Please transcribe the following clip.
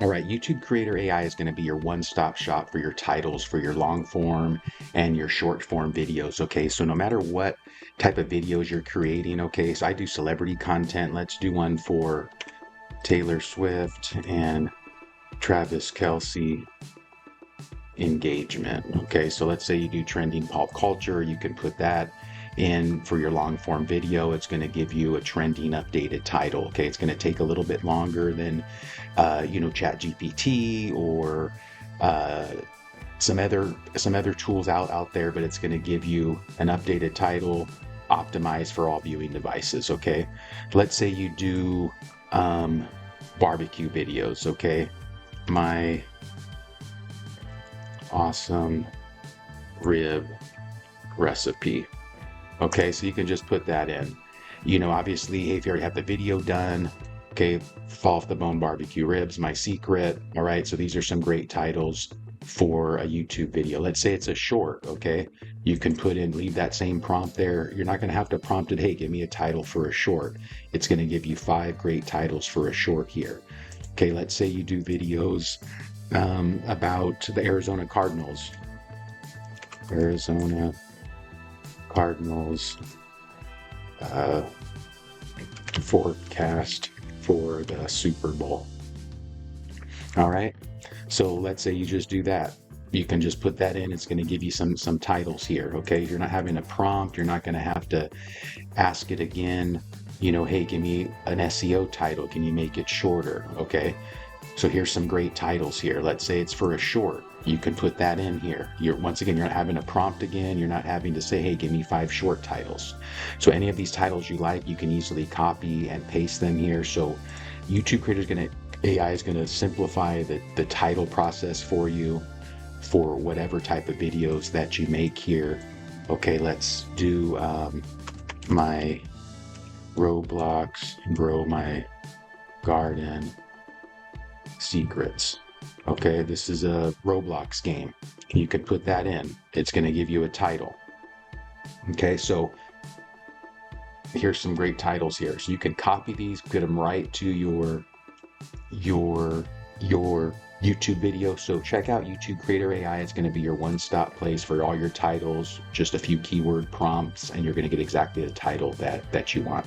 All right, YouTube Creator AI is going to be your one-stop shop for your titles, for your long form and your short form videos. Okay, so no matter what type of videos you're creating, okay, so I do celebrity content. Let's do one for Taylor Swift and Travis Kelce engagement. Okay, so let's say you do trending pop culture, you can put that in for your long form video. It's going to give you a trending updated title. Okay, it's going to take a little bit longer than chat GPT or uh, some other tools out there, but it's going to give you an updated title optimized for all viewing devices. Okay, let's say you do barbecue videos. Okay, my awesome rib recipe. Okay, so you can just put that in. Obviously, hey, if you already have the video done, okay, fall off the bone barbecue ribs, my secret. All right, so these are some great titles for a YouTube video. Let's say it's a short, okay? You can leave that same prompt there. You're not going to have to prompt it, hey, give me a title for a short. It's going to give you 5 great titles for a short here. Okay, let's say you do videos about the Arizona Cardinals. Arizona Cardinals forecast for the Super Bowl. All right. So let's say you just do that. You can just put that in. It's going to give you some titles here. Okay. You're not having a prompt. You're not going to have to ask it again. Hey, give me an SEO title. Can you make it shorter? Okay. So here's some great titles here. Let's say it's for a short. You can put that in here. Once again, you're not having a prompt again. You're not having to say, hey, give me 5 short titles. So any of these titles you like, you can easily copy and paste them here. So YouTube AI is going to simplify the title process for you for whatever type of videos that you make here. Okay, let's do my Roblox grow my garden secrets. Okay, this is a Roblox game. You can put that in. It's going to give you a title. Okay, so here's some great titles here. So you can copy these, put them right to your YouTube video. So check out YouTube Creator AI. It's going to be your one-stop place for all your titles, just a few keyword prompts, and you're going to get exactly the title that you want.